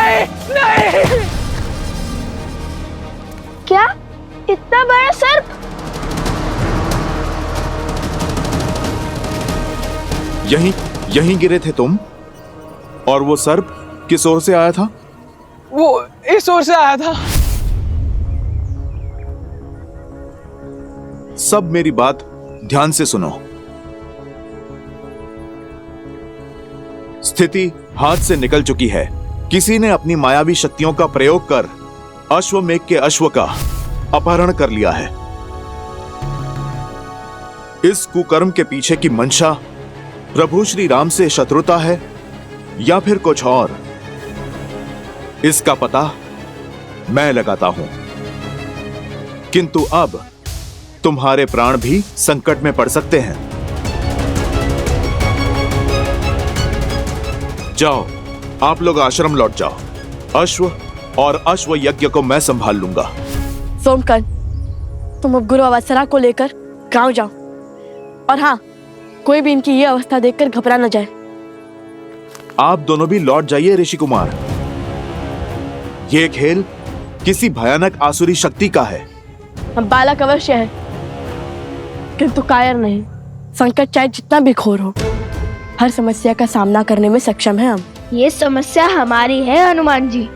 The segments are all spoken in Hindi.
नहीं नहीं। क्या इतना बड़ा सर्प? यहीं गिरे थे तुम? और वो सर्प किस ओर से आया था? वो इस ओर से आया था। सब मेरी बात ध्यान से सुनो। स्थिति हाथ से निकल चुकी है। किसी ने अपनी मायावी शक्तियों का प्रयोग कर अश्वमेघ के अश्व का अपहरण कर लिया है। इस कुकर्म के पीछे की मंशा प्रभु श्री राम से शत्रुता है या फिर कुछ और, इसका पता मैं लगाता हूं। किंतु अब तुम्हारे प्राण भी संकट में पड़ सकते हैं। जाओ, आप लोग आश्रम लौट जाओ। अश्व और अश्व यज्ञ को मैं संभाल लूंगा। सोमकन, तुम अब गुरु अवसरा को लेकर गांव जाओ। और हाँ, कोई भी इनकी ये अवस्था देखकर घबरा न जाए। आप दोनों भी लौट जाइए ऋषि कुमार। यह खेल किसी भयानक आसुरी शक्ति का है। हम बालक अवश्य है, किंतु कायर नहीं। संकट चाहे जितना भी घोर हो, हर समस्या का सामना करने में सक्षम है हम। ये समस्या हमारी है हनुमान जी।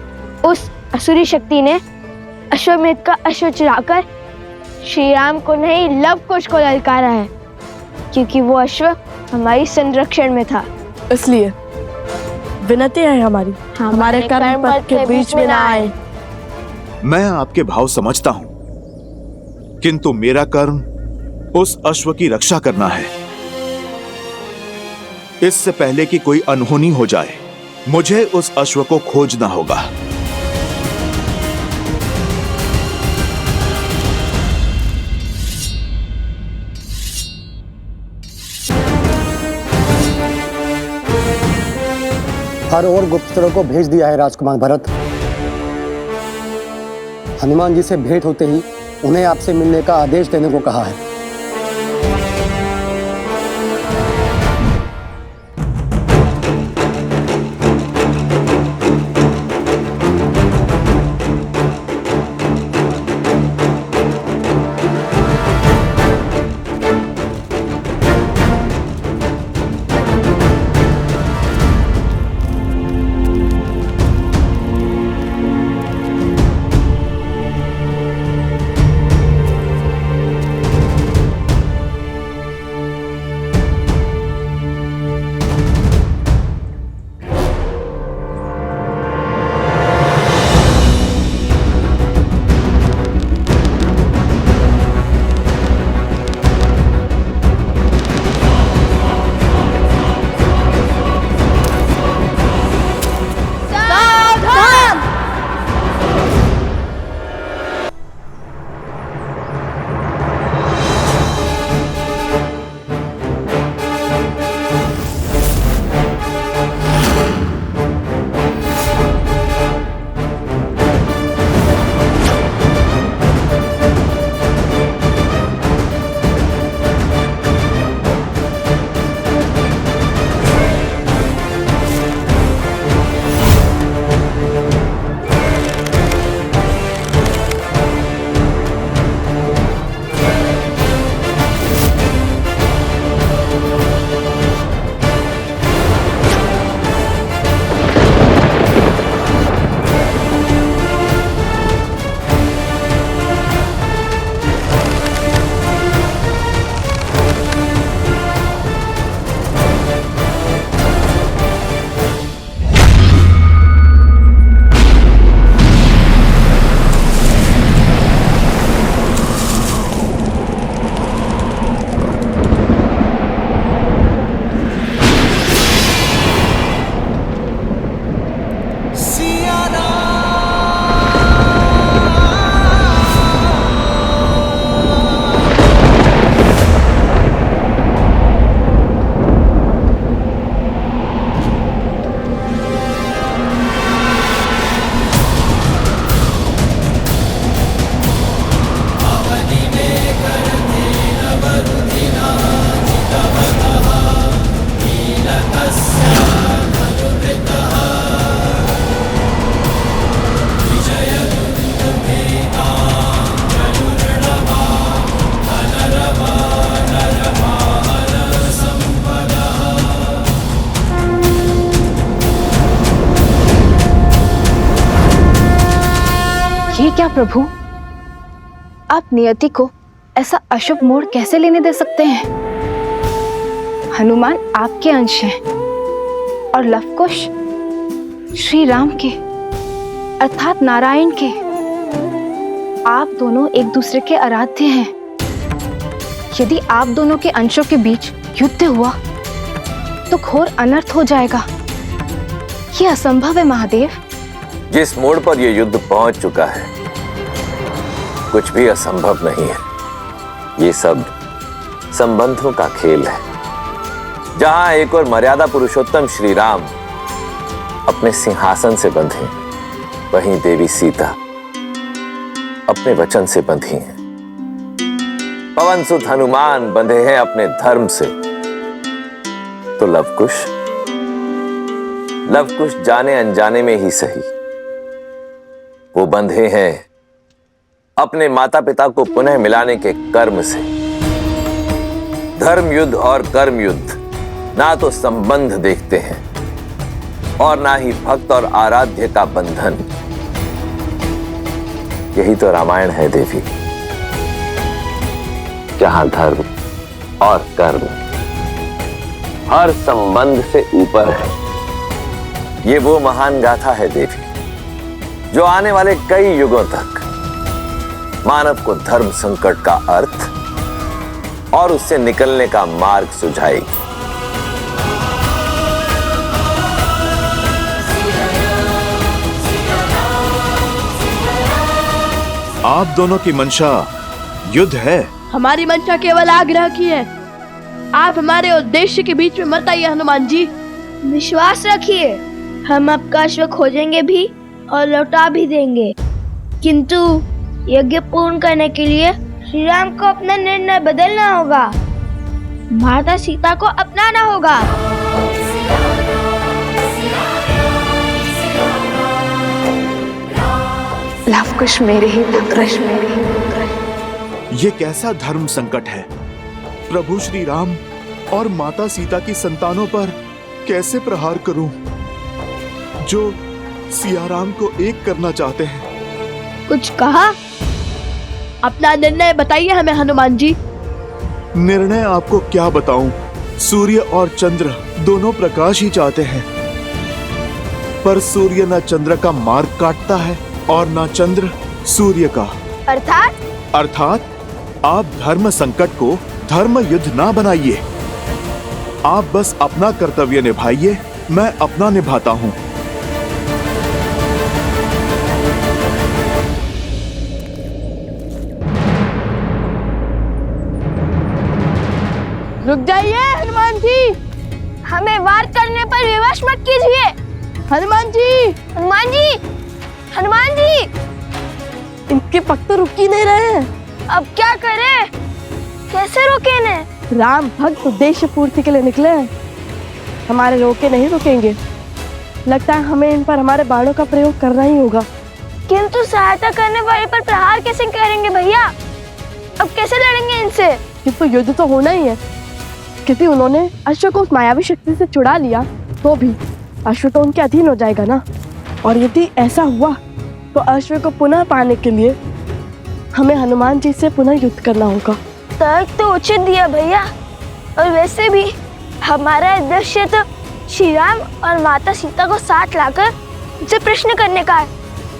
उस असुरी शक्ति ने अश्वमेध का अश्व चुराकर श्री राम को नहीं, लव कुश को ललकारा है, क्योंकि वो अश्व हमारी संरक्षण में था। इसलिए विनती है हमारी, हमारे कर्म पथ के बीच में ना आए। मैं आपके भाव समझता हूं, किंतु मेरा कर्म उस अश्व की रक्षा करना है। इससे पहले कि कोई अनहोनी हो जाए, मुझे उस अश्व को खोजना होगा। हर ओर गुप्तचरों को भेज दिया है राजकुमार भरत। हनुमान जी से भेंट होते ही उन्हें आपसे मिलने का आदेश देने को कहा है। प्रभु, आप नियति को ऐसा अशुभ मोड़ कैसे लेने दे सकते हैं? हनुमान आपके अंश हैं और लवकुश श्री राम के अर्थात नारायण के। आप दोनों एक दूसरे के आराध्य हैं। यदि आप दोनों के अंशों के बीच युद्ध हुआ तो घोर अनर्थ हो जाएगा। ये असंभव है महादेव। जिस मोड़ पर यह युद्ध पहुंच चुका है, कुछ भी असंभव नहीं है। ये सब संबंधों का खेल है। जहां एक और मर्यादा पुरुषोत्तम श्री राम अपने सिंहासन से बंधे, वहीं देवी सीता अपने वचन से बंधी हैं। पवन सुत हनुमान बंधे हैं अपने धर्म से, तो लवकुश जाने अनजाने में ही सही, वो बंधे हैं अपने माता पिता को पुनः मिलाने के कर्म से। धर्म युद्ध और कर्म युद्ध ना तो संबंध देखते हैं और ना ही भक्त और आराध्य का बंधन। यही तो रामायण है देवी, जहां धर्म और कर्म हर संबंध से ऊपर है। ये वो महान गाथा है देवी, जो आने वाले कई युगों तक मानव को धर्म संकट का अर्थ और उससे निकलने का मार्ग सुझाएगी। आप दोनों की मंशा युद्ध है। हमारी मंशा केवल आग्रह की है। आप हमारे उद्देश्य के बीच में मत आइए हनुमान जी। विश्वास रखिए, हम आपका अश्व खोजेंगे भी और लौटा भी देंगे, किंतु यज्ञ पूर्ण करने के लिए श्री राम को अपना निर्णय बदलना होगा। माता सीता को अपनाना होगा। लवकुश मेरे ही पुत्र, ये कैसा धर्म संकट है? प्रभु श्री राम और माता सीता की संतानों पर कैसे प्रहार करूं, जो सिया राम को एक करना चाहते हैं? कुछ कहा? अपना निर्णय बताइए हमें हनुमान जी। निर्णय आपको क्या बताऊं? सूर्य और चंद्र दोनों प्रकाश ही चाहते हैं, पर सूर्य न चंद्र का मार्ग काटता है और न चंद्र सूर्य का। अर्थात आप धर्म संकट को धर्म युद्ध ना बनाइए। आप बस अपना कर्तव्य निभाइए, मैं अपना निभाता हूं। रुक जाइए हनुमान जी। हमें वार करने पर विवश मत कीजिए। हनुमान जी, हनुमान जी, हनुमान जी, इनके पग तो रुक ही नहीं रहे हैं। अब क्या करें? कैसे रोके इन्हें? राम भक्त उद्देश्य पूर्ति के लिए निकले हैं, हमारे रोके नहीं रुकेंगे। लगता है हमें इन पर हमारे बाणों का प्रयोग करना ही होगा। किंतु सहायता करने वाले पर प्रहार कैसे करेंगे भैया? अब कैसे लड़ेंगे इनसे? किंतु युद्ध तो होना ही है, क्योंकि उन्होंने अश्व को उस मायावी शक्ति से छुड़ा लिया, तो भी अश्व तो उनके अधीन हो जाएगा ना। और यदि ऐसा हुआ तो अश्व को पुनः पाने के लिए हमें हनुमान जी से पुनः युद्ध करना होगा। तर्क तो उचित दिया भैया, और वैसे भी हमारा उद्देश्य तो श्री राम और माता सीता को साथ लाकर उनसे प्रश्न करने का है।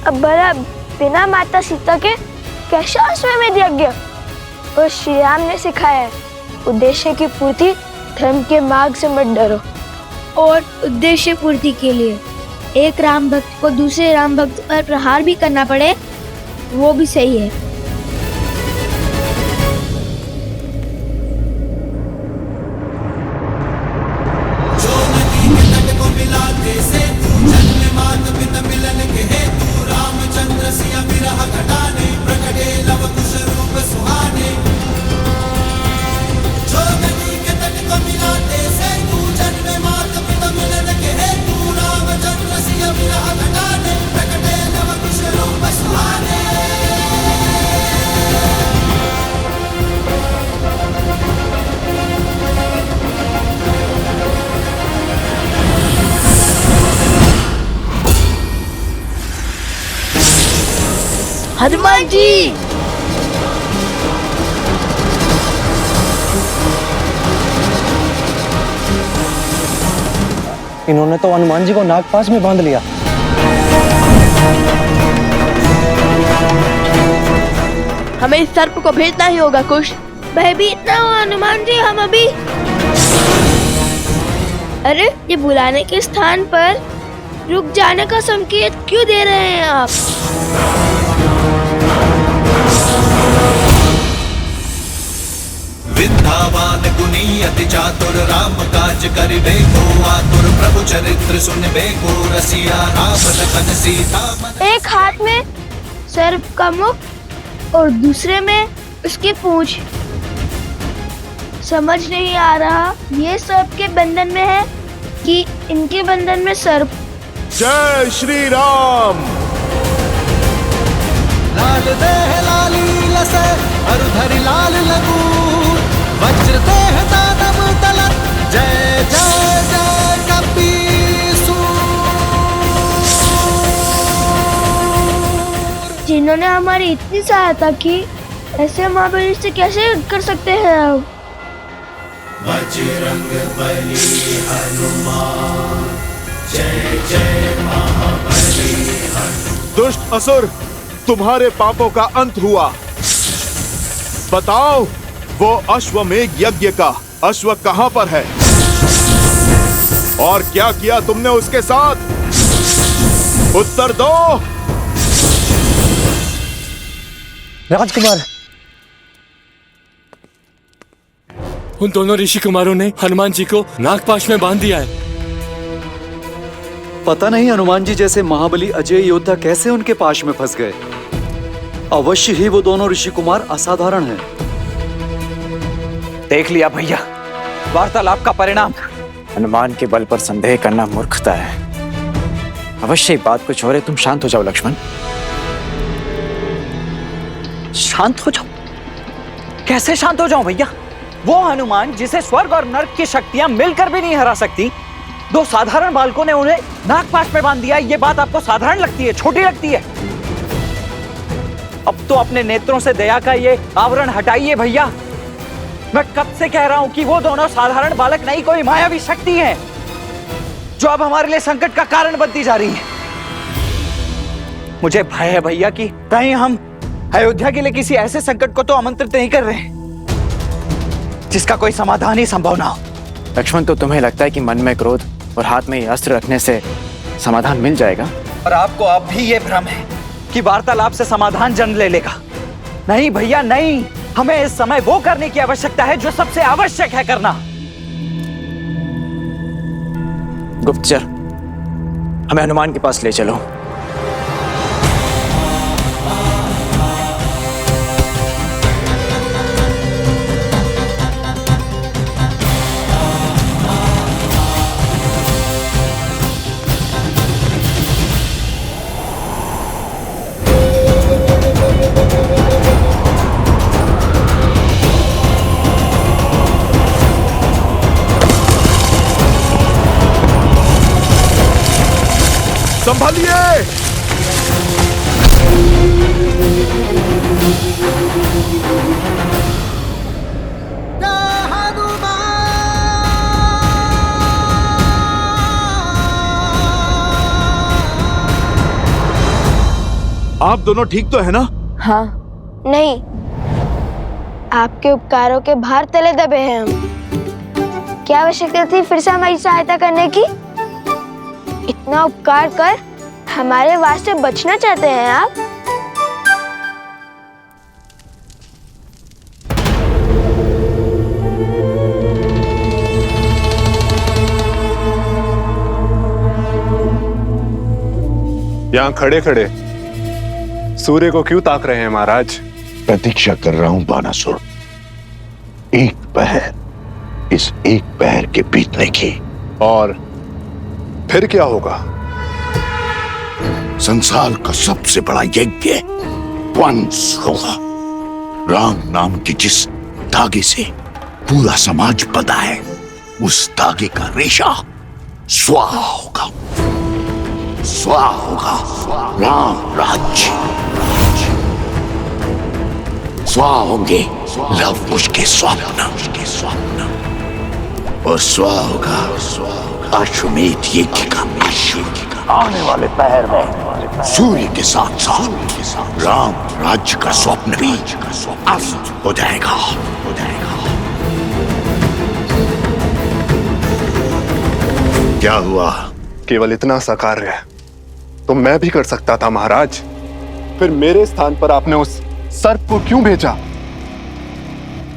अब भला बिना माता सीता के कैसा अश्वमेध यज्ञ? और श्री राम ने सिखाया है, उद्देश्य की पूर्ति धर्म के मार्ग से मत डरो। और उद्देश्य पूर्ति के लिए एक राम भक्त को दूसरे राम भक्त पर प्रहार भी करना पड़े, वो भी सही है। हनुमान जी। इन्होंने तो हनुमान जी को नागपाश में बांध लिया। हमें इस सर्प को भेजना ही होगा कुश। भयभीत ना हो हनुमान जी, हम अभी। अरे ये बुलाने के स्थान पर रुक जाने का संकेत क्यों दे रहे हैं आप? विद्यावान गुणी अति चातुर राम काज करिबे को आतुर प्रभु चरित्र सुनबे को रसिया राम लखन सीता मन। एक हाथ में सर्प का मुख और दूसरे में उसकी पूंछ। समझ नहीं आ रहा ये सर्प के बंधन में है कि इनके बंधन में सर्प। जय श्री राम। लाल देह लाली लसे अरुधरि लाल लगू वज्र देह दानव तलत जय जय जय कपीसु। जिन्होंने हमारी इतनी सहायता की, ऐसे महाबली से कैसे युद्ध कर सकते हैं आप? बजरंग बली हनुमान जय जय महाबली हनुमान। दुष्ट असुर, तुम्हारे पापों का अंत हुआ। बताओ वो अश्वमेघ यज्ञ का अश्व कहां पर है और क्या किया तुमने उसके साथ? उत्तर दो। राजकुमार, उन दोनों ऋषि कुमारों ने हनुमान जी को नागपाश में बांध दिया है। पता नहीं हनुमान जी जैसे महाबली अजय योद्धा कैसे उनके पाश में फंस गए। अवश्य ही वो दोनों ऋषि कुमार असाधारण हैं। देख लिया भैया, वार्तालाप का परिणाम। हनुमान के बल पर संदेह करना मूर्खता है। अवश्य बात कुछ और है। तुम शांत हो जाओ लक्ष्मण, शांत हो जाओ। कैसे शांत हो जाऊं भैया? वो हनुमान जिसे स्वर्ग और नर्क की शक्तियां मिलकर भी नहीं हरा सकती, दो साधारण बालकों ने उन्हें नागपाश में बांध दिया। ये बात आपको साधारण लगती है, छोटी लगती है? अब तो अपने नेत्रों से दया का ये आवरण हटाइए भैया। मैं कब से कह रहा हूं कि वो दोनों साधारण बालक नहीं, कोई मायावी शक्ति है जो अब हमारे लिए संकट का कारण बनती जा रही है। मुझे भय है भैया कि कहीं हम अयोध्या के लिए किसी ऐसे संकट को तो आमंत्रित नहीं कर रहे जिसका कोई समाधान ही संभव ना हो। लक्ष्मण, तो तुम्हें लगता है कि मन में क्रोध और हाथ में अस्त्र रखने से समाधान मिल जाएगा? और आपको अब भी ये भ्रम है कि वार्तालाप से समाधान जन्म ले लेगा। नहीं भैया नहीं, हमें इस समय वो करने की आवश्यकता है जो सबसे आवश्यक है करना। गुप्तचर, हमें हनुमान के पास ले चलो। संभालिए। आप दोनों ठीक तो है ना? हाँ। नहीं, आपके उपकारों के भार तले दबे हैं हम। क्या आवश्यकता थी फिर से हमारी सहायता करने की? इतना उपकार कर हमारे वास्ते बचना चाहते हैं आप? यहाँ खड़े खड़े सूर्य को क्यों ताक रहे हैं महाराज? प्रतीक्षा कर रहा हूं बानासुर, एक पहर, इस एक पहर के बीतने की। और फिर क्या होगा? संसार का सबसे बड़ा यज्ञ वंश होगा। राम नाम की जिस धागे से पूरा समाज बंधा है, उस धागे का रेशा स्वाहा होगा, स्वाहा होगा। राम राज्य स्वाहा होंगे लव कुश के स्वप्न, और स्वाहा होगा अश्वमेध यज्ञ का अश्व। आने वाले पहर में सूर्य के साथ साथ राम राज्य का स्वप्न भी अस्त हो जाएगा। क्या हुआ? केवल इतना सा कार्य तो मैं भी कर सकता था महाराज। फिर मेरे स्थान पर आपने उस सर्प को क्यों भेजा?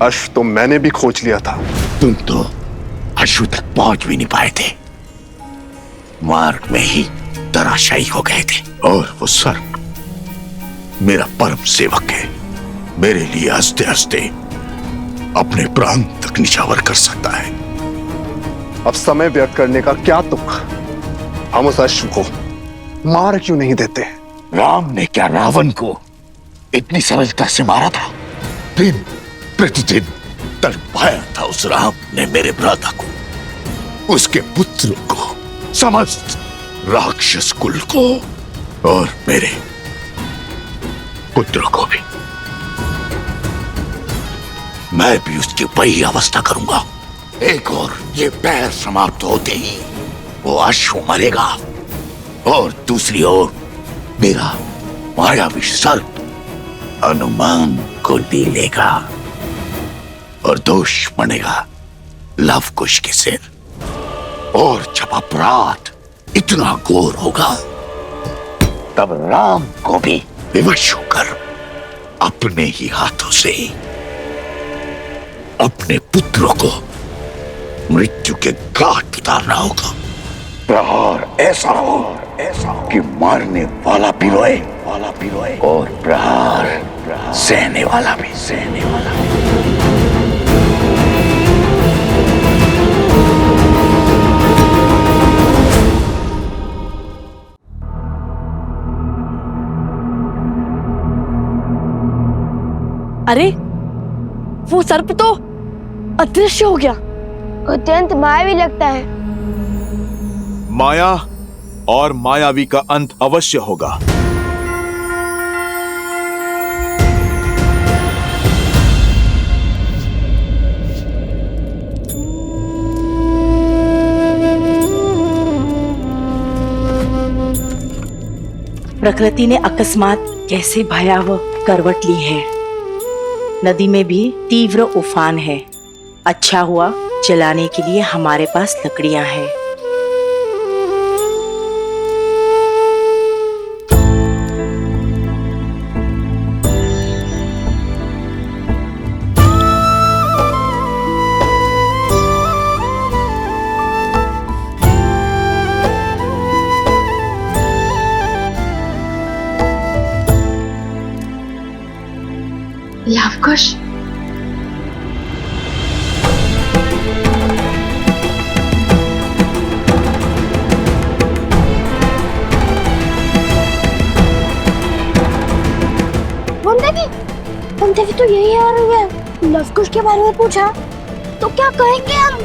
अश्व तो मैंने भी खोज लिया था। तुम तो अश्व तक पहुंच भी नहीं पाए थे, मार्ग में ही धराशायी हो गए थे। और वो सर्प मेरा परम सेवक है, मेरे लिए हंसते हंसते अपने प्राण तक निछावर कर सकता है। अब समय व्यर्थ करने का क्या तुक? हम उस अश्व को मार क्यों नहीं देते? राम ने क्या रावण को इतनी सरलता से मारा था? दिन प्रतिदिन तड़पाया था उस राम ने मेरे भ्राता को, उसके पुत्र को, समस्त राक्षस कुल को, और मेरे पुत्र को भी। मैं भी उसकी वही अवस्था करूंगा। एक और ये पैर समाप्त होते ही वो अश्व मरेगा, और दूसरी ओर मेरा मायावी सर्प हनुमान को ले लेगा, और दोष बनेगा लव कुश के सिर। और जब अपराध इतना घोर होगा, तब राम को भी विवश होकर अपने ही हाथों से अपने पुत्रों को मृत्यु के घाट उतारना होगा। प्रहार ऐसा हो कि मारने वाला भी रोए, और प्रहार सहने वाला भी। अरे वो सर्प तो अदृश्य हो गया। अत्यंत मायावी लगता है। माया और मायावी का अंत अवश्य होगा। प्रकृति ने अकस्मात कैसे भयावह करवट ली है। नदी में भी तीव्र उफान है। अच्छा हुआ जलाने के लिए हमारे पास लकड़ियां हैं। लवकुश, देवी तो यही आ रही है। लवकुश के बारे में पूछा तो क्या कहेंगे हम?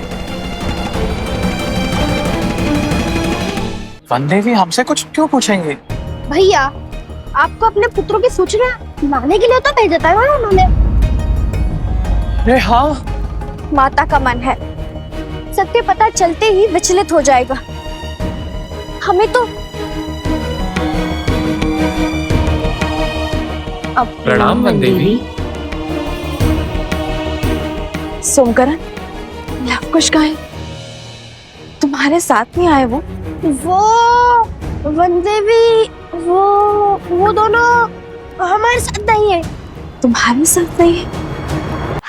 वन देवी हमसे कुछ क्यों पूछेंगे? भैया, आपको अपने पुत्रों की सूचना लाने के लिए तो भेजा था ना उन्होंने। अरे हाँ, माता का मन है, सत्य पता चलते ही विचलित हो जाएगा। हमें तो प्रणाम वन देवी। सोमकरण, लवकुश कहाँ है? तुम्हारे साथ नहीं आए वो? वन देवी, वो दोनों हमारे साथ नहीं है। तुम्हारे साथ नहीं है?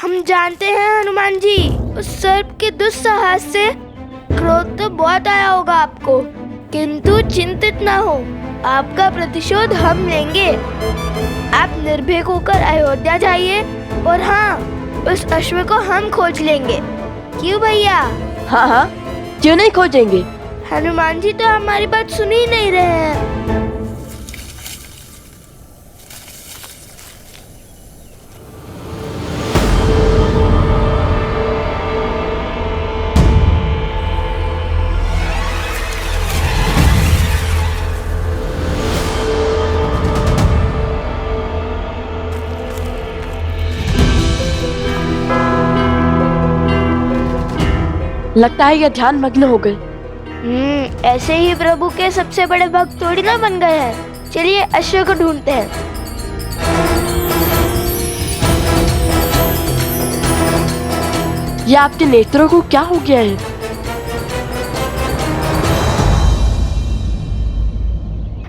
हम जानते हैं हनुमान जी, उस सर्प के दुस्साहस से क्रोध तो बहुत आया होगा आपको, किंतु चिंतित ना हो, आपका प्रतिशोध हम लेंगे। आप निर्भीक होकर अयोध्या जाइए, और हाँ, उस अश्व को हम खोज लेंगे। क्यों भैया? हाँ हाँ, क्यों नहीं खोजेंगे? हनुमान जी तो हमारी बात सुन ही नहीं रहे हैं। लगता है ये ध्यान मग्न हो गए। ऐसे ही प्रभु के सबसे बड़े भक्त थोड़ी ना बन गए हैं। चलिए अश्व को ढूंढते हैं। ये आपके नेत्रों को क्या हो गया है?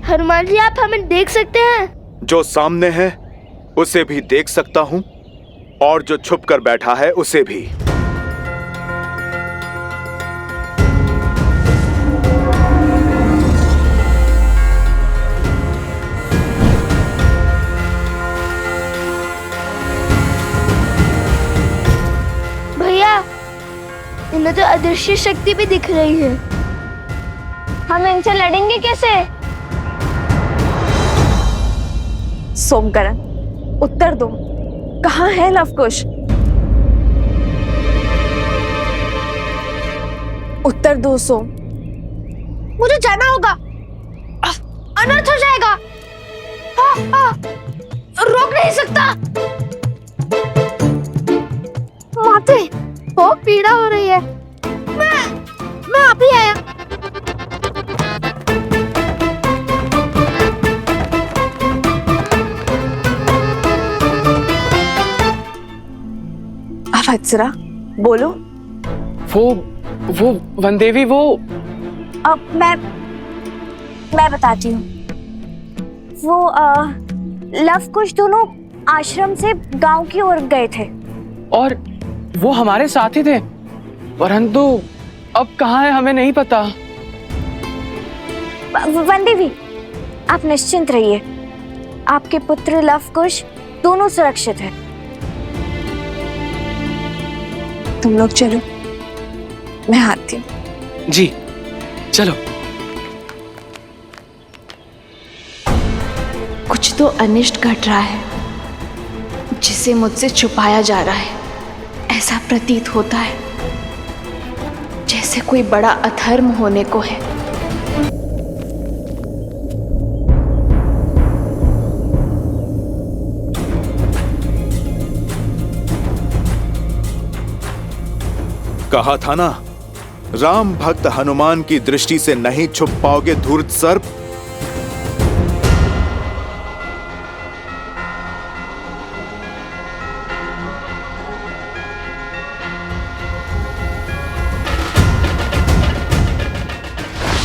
हनुमान जी, आप हमें देख सकते हैं? जो सामने है उसे भी देख सकता हूं और जो छुप कर बैठा है उसे भी। भैया, इन्हें तो अदृश्य शक्ति भी दिख रही है। हम इनसे लड़ेंगे कैसे? सोमकरण, उत्तर दो, कहाँ है लवकुश? उत्तर दो सोम। मुझे जाना होगा, अनर्थ हो जाएगा। रोक नहीं सकता। माते, बहुत पीड़ा हो रही है। मैं अभी आया। वत्सरा, बोलो। वो वनदेवी, वो अब मैं बताती हूँ। वो लवकुश दोनों आश्रम से गांव की ओर गए थे और वो हमारे साथ ही थे, परंतु अब कहाँ है हमें नहीं पता। वनदेवी, आप निश्चिंत रहिए। आपके पुत्र लवकुश दोनों सुरक्षित हैं। तुम लोग चलो, मैं आती हूँ। जी चलो। कुछ तो अनिष्ट घट रहा है जिसे मुझसे छुपाया जा रहा है। ऐसा प्रतीत होता है जैसे कोई बड़ा अधर्म होने को है। कहा था ना, राम भक्त हनुमान की दृष्टि से नहीं छुप पाओगे धूर्त सर्प।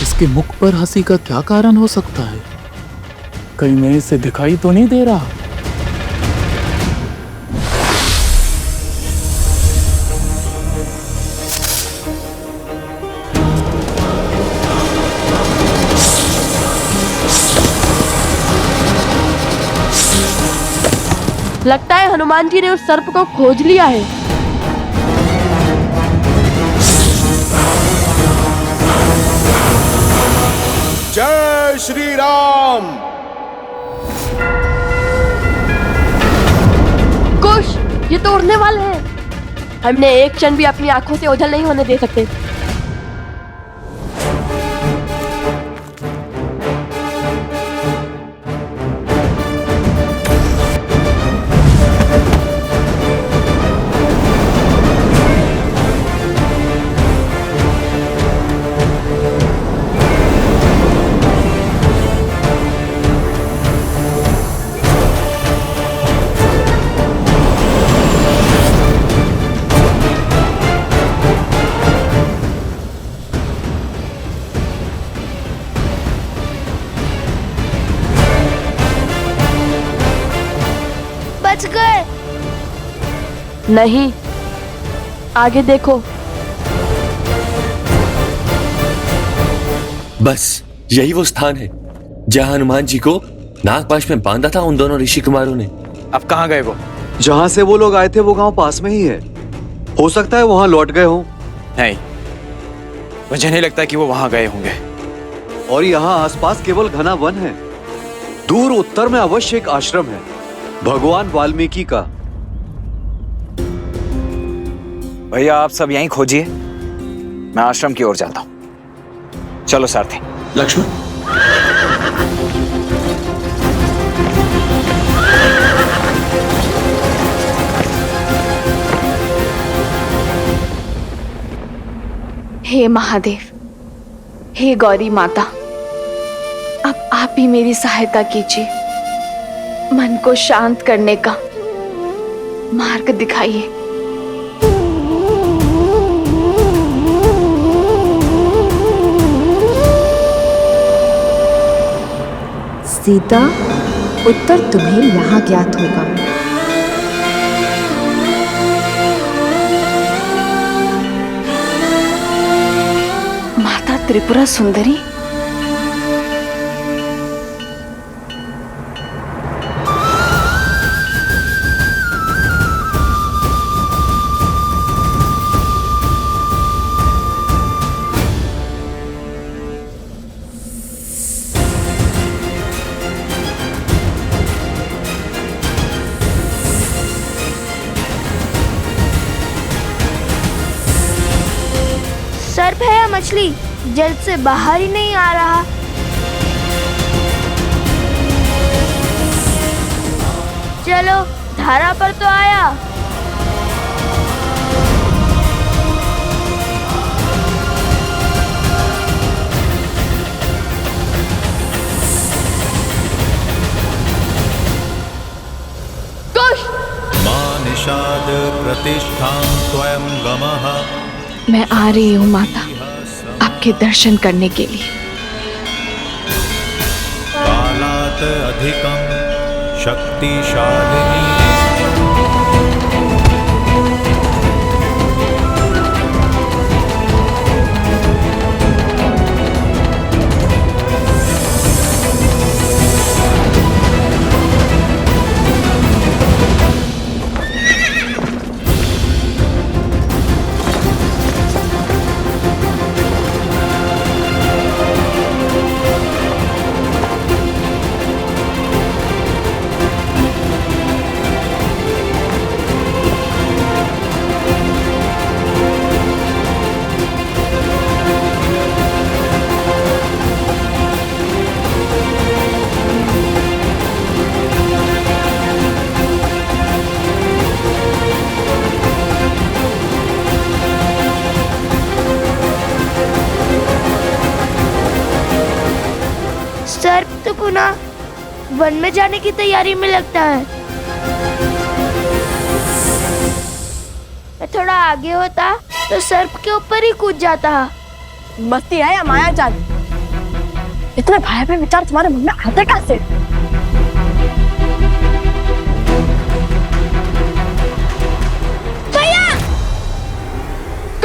इसके मुख पर हंसी का क्या कारण हो सकता है? कहीं मेरे से दिखाई तो नहीं दे रहा? लगता है हनुमान जी ने उस सर्प को खोज लिया है। जय श्री राम। कुश, ये तो उड़ने वाले हैं। हमने एक क्षण भी अपनी आंखों से ओझल नहीं होने दे सकते। बच गए। नहीं, आगे देखो। बस यही वो स्थान है जहां हनुमान जी को नागपाश में बांधा था उन दोनों ऋषि कुमारों ने। अब कहाँ गए वो? जहां से वो लोग आए थे वो गांव पास में ही है। हो सकता है वहां लौट गए हों। नहीं, मुझे नहीं लगता कि वो वहां गए होंगे। और यहाँ आसपास केवल घना वन है। दूर उत्तर में अवश्य एक आश्रम है, भगवान वाल्मीकि का। भैया आप सब यहीं खोजिए, मैं आश्रम की ओर जाता हूं। चलो सारथी। लक्ष्मण, हे महादेव, हे गौरी माता, अब आप ही मेरी सहायता कीजिए, मन को शांत करने का मार्ग दिखाइए। सीता, उत्तर तुम्हें यहाँ ज्ञात होगा। माता त्रिपुरा सुंदरी, सर्प है या मछली, जल से बाहर ही नहीं आ रहा। चलो, धारा पर तो आया। मां निषाद प्रतिष्ठां त्वयं गमः। मैं आ रही हूँ माता, आपके दर्शन करने के लिए। कालात् अधिकं शक्तिशालिनी। सर्प तो पुनः वन में जाने की तैयारी में लगता है। मैं थोड़ा आगे होता तो सर्प के ऊपर ही कूद जाता। मस्ती है या मायाजाल? इतने भयावह विचार तुम्हारे मन में आते कैसे?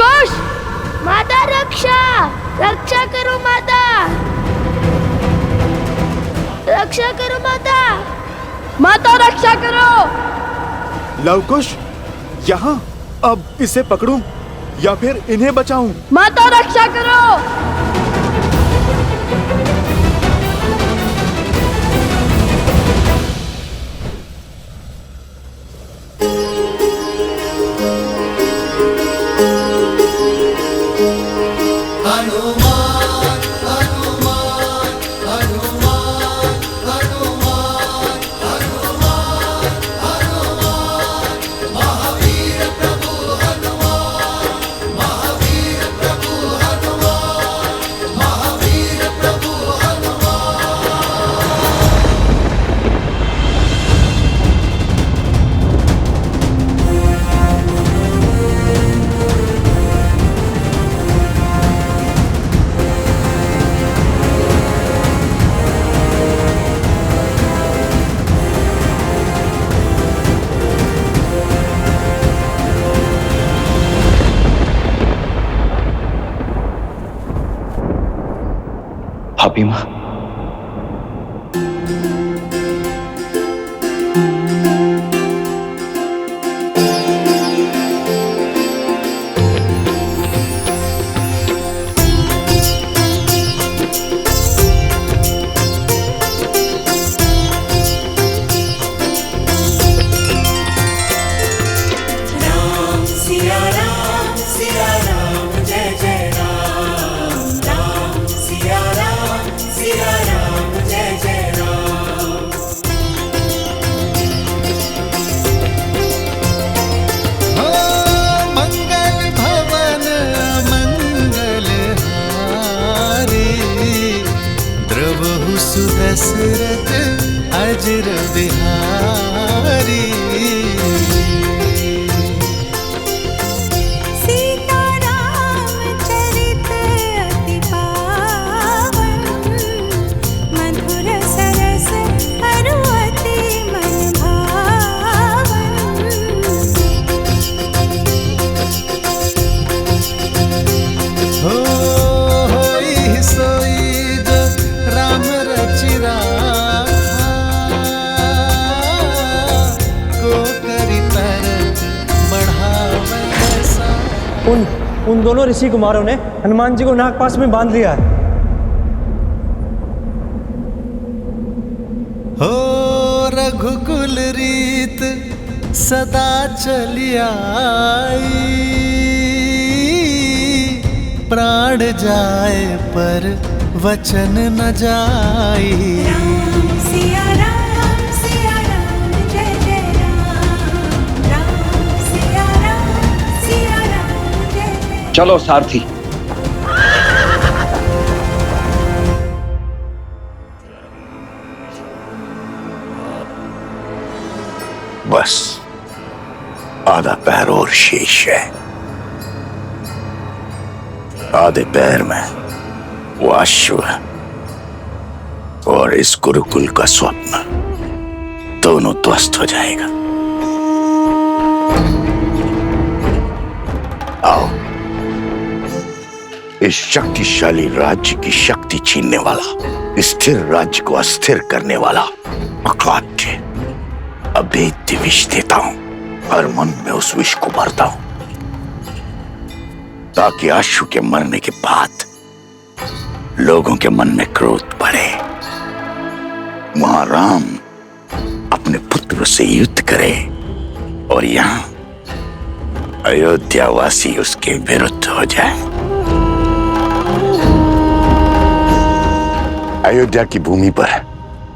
कुश! माता रक्षा! रक्षा करो माता! रक्षा करो माता! माता रक्षा करो! लवकुश, यहाँ अब इसे पकड़ूं या फिर इन्हें बचाऊं? माता रक्षा करो! अभिमा, सिया राम जय जय राम, राम सिया राम, सिया दशरथ अजर बिहारी। उन दोनों ऋषि कुमारों ने हनुमान जी को नागपाश में बांध लिया है। हो रघुकुल रीत सदा चली आई, प्राण जाए पर वचन न जाई। राम सिया राम जय जय राम सिया राम जय जय। चलो सारथी। बस आधा पैर और शेष है। आधे पैर में वो अश्व और इस गुरुकुल का स्वप्न दोनों ध्वस्त हो जाएगा। आओ, इस शक्तिशाली राज्य की शक्ति छीनने वाला, स्थिर राज्य को अस्थिर करने वाला अकाट्य अभेद्य विष देता हूं। हर मन में उस विष को भरता हूं ताकि अश्व के मरने के बाद लोगों के मन में क्रोध बढ़े। वहां राम अपने पुत्र से युद्ध करे और यहां अयोध्यावासी उसके विरुद्ध हो जाए। अयोध्या की भूमि पर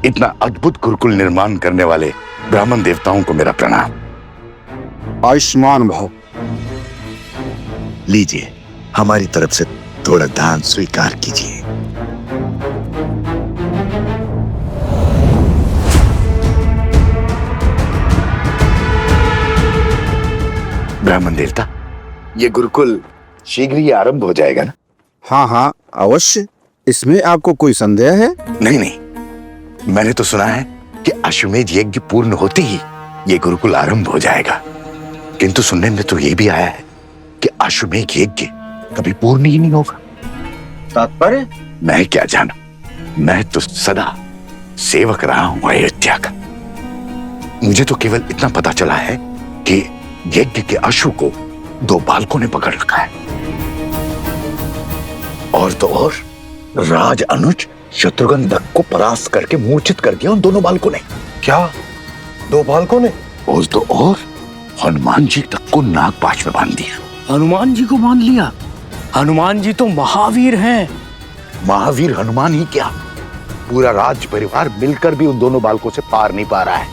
इतना अद्भुत गुरुकुल निर्माण करने वाले ब्राह्मण देवताओं को मेरा प्रणाम। आयुष्मान भव। लीजिए, हमारी तरफ से थोड़ा दान स्वीकार कीजिए। ब्राह्मण देवता, ये गुरुकुल शीघ्र ही आरंभ हो जाएगा ना? हाँ हाँ अवश्य। इसमें आपको कोई संदेह है? नहीं नहीं, मैंने तो सुना है कि अश्वमेध यज्ञ पूर्ण होते ही ये गुरुकुल आरंभ हो जाएगा, किंतु सुनने में तो ये भी आया है कि अश्वमेध यज्ञ कभी पूर्ण ही नहीं होगा। तात्पर्य? मैं क्या जानूं, मैं तो सदा सेवक रहा हूं अयोध्या का। मुझे तो केवल इतना पता चला है कि यज्ञ के अश्व को 2 बालकों ने पकड़ रखा है, और तो और राज अनुज शत्रुघ्न दत्त को परास्त करके मूर्छित कर दिया उन दोनों बालकों ने। क्या 2 बालकों ने? और तो और हनुमान जी तक को नागपाश में बांध दिया। हनुमान जी को बांध लिया? हनुमान जी तो महावीर हैं। महावीर हनुमान ही क्या, पूरा राज परिवार मिलकर भी उन दोनों बालकों से पार नहीं पा रहा है।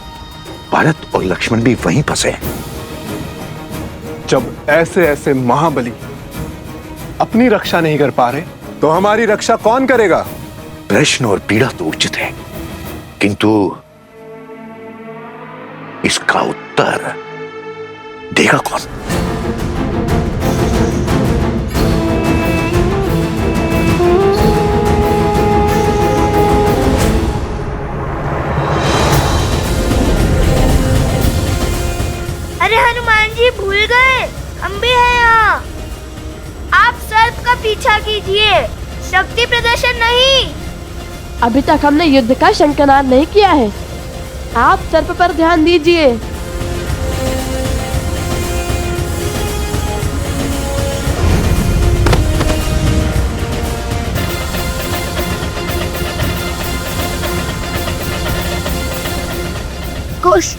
भरत और लक्ष्मण भी वहीं फंसे हैं। जब ऐसे ऐसे महाबली अपनी रक्षा नहीं कर पा रहे, तो हमारी रक्षा कौन करेगा? प्रश्न और पीड़ा तो उचित है, किंतु इसका उत्तर देगा कौन? अरे हनुमान जी भूल गए, हम भी हैं यहाँ। आप सर्प का पीछा कीजिए, शक्ति प्रदर्शन नहीं। अभी तक हमने युद्ध का शंखनाद नहीं किया है, आप सर्प पर ध्यान दीजिए। कुश,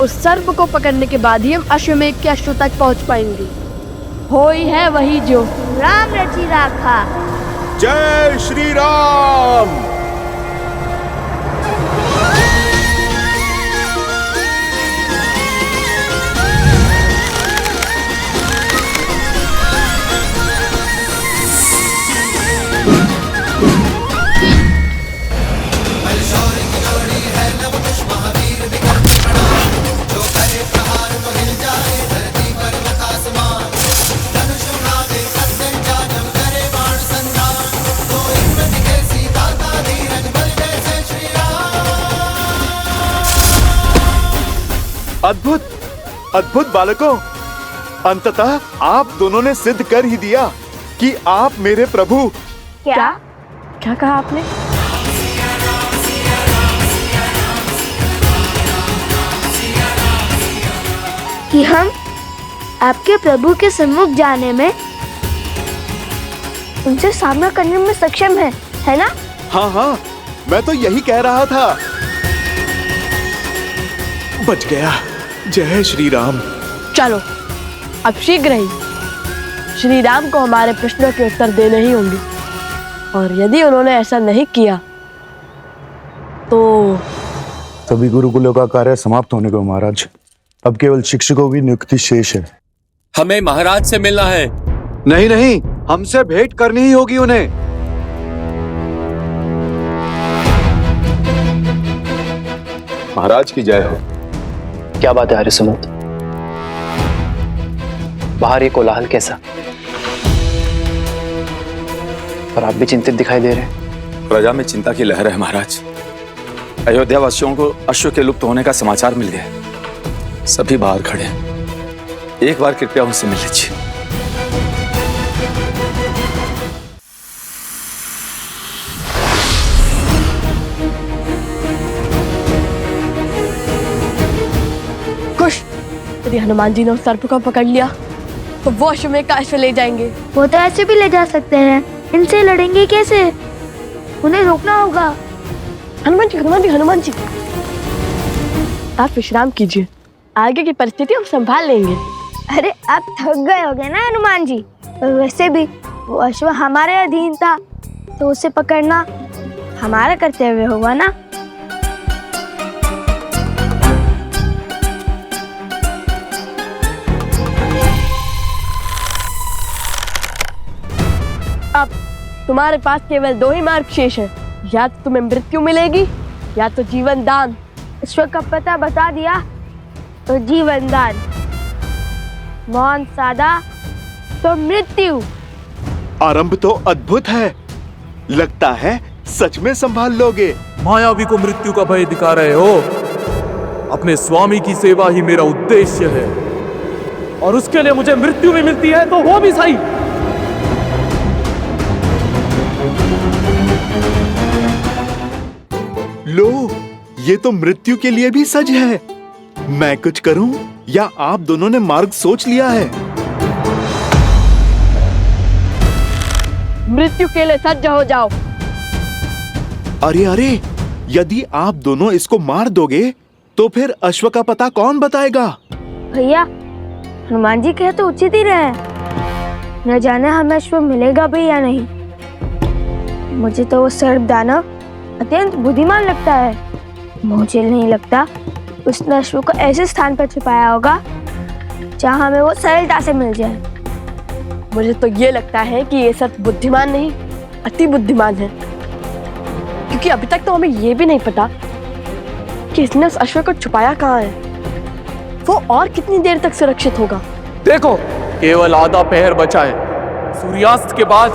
उस सर्प को पकड़ने के बाद ही हम अश्वमेध के अश्व तक पहुंच पाएंगे। होई है वही जो राम रची राखा। जय श्री राम। अद्भुत, अद्भुत बालकों, अंततः आप दोनों ने सिद्ध कर ही दिया कि आप मेरे प्रभु। क्या क्या कहा आपने? कि हम आपके प्रभु के सम्मुख जाने में, उनसे सामना करने में सक्षम है ना? हाँ हाँ, मैं तो यही कह रहा था। बच गया। जय श्री राम। चलो अब शीघ्र ही श्री राम को हमारे प्रश्नों के उत्तर देने ही होंगे, और यदि उन्होंने ऐसा नहीं किया तो सभी गुरुकुलों का कार्य समाप्त होने को महाराज। अब केवल शिक्षकों की नियुक्ति शेष है। हमें महाराज से मिलना है। नहीं नहीं, हमसे भेंट करनी ही होगी उन्हें। महाराज की जय हो। क्या बात है आर्यसमुद? बाहर ये कोलाहल कैसा? और आप भी चिंतित दिखाई दे रहे हैं। प्रजा में चिंता की लहर है महाराज। अयोध्या वासियों को अश्व के लुप्त होने का समाचार मिल गया। सभी बाहर खड़े हैं। एक बार कृपया उनसे मिल लीजिए। खुश, यदि हनुमान जी ने उस सर्प को पकड़ लिया तो वो अश्वमेध का अश्व ले जाएंगे। वो तो ऐसे भी ले जा सकते हैं, इनसे लड़ेंगे कैसे? उन्हें रोकना होगा। हनुमान जी, हनुमान जी, हनुमान जी, आप विश्राम कीजिए, आगे की परिस्थिति हम संभाल लेंगे। अरे आप थक गए होगे ना हनुमान जी। वैसे भी वो अश्व हमारे अधीन था, तो उसे पकड़ना हमारा कर्तव्य होगा ना। अब तुम्हारे पास केवल दो ही मार्ग शेष है, या तो तुम्हें मृत्यु मिलेगी या तो जीवन दान। ईश्वर का पता बता दिया तो जीवन दान, मौन साधा तो मृत्यु। आरंभ तो अद्भुत है, लगता है सच में संभाल लोगे। मायावी को मृत्यु का भय दिखा रहे हो। अपने स्वामी की सेवा ही मेरा उद्देश्य है, और उसके लिए मुझे मृत्यु भी मिलती है तो वो भी सही। लो, ये तो मृत्यु के लिए भी सज है। मैं कुछ करूं या आप दोनों ने मार्ग सोच लिया है? मृत्यु के लिए सज्ज हो जाओ। अरे अरे, यदि आप दोनों इसको मार दोगे तो फिर अश्व का पता कौन बताएगा? भैया, हनुमान जी कहे तो उचित ही रहे। न जाने हमें अश्व मिलेगा भी या नहीं। मुझे तो वो सर्प दानव अत्यंत बुद्धिमान लगता है। मुझे नहीं लगता उसने अश्व को ऐसे स्थान पर छुपाया होगा जहां हमें वो सरलता से मिल जाए। मुझे तो ये लगता है कि ये सर्प बुद्धिमान नहीं, अति बुद्धिमान है, क्योंकि अभी तक तो हमें ये भी नहीं पता कि इसने उस अश्व को छुपाया कहाँ है। वो और कितनी देर तक सुरक्षित होगा? देखो, केवल आधा पहर बचा है। सूर्यास्त के बाद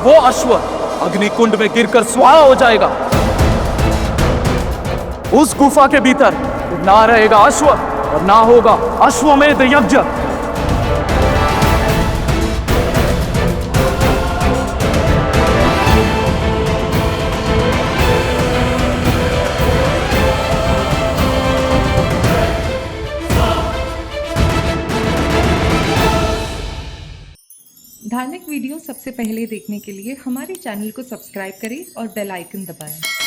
वो अश्व अग्निकुंड में गिरकर स्वाहा हो जाएगा। उस गुफा के भीतर ना रहेगा अश्व और ना होगा अश्वमेध यज्ञ। धार्मिक वीडियो सबसे पहले देखने के लिए हमारे चैनल को सब्सक्राइब करें और बेल आइकन दबाएं।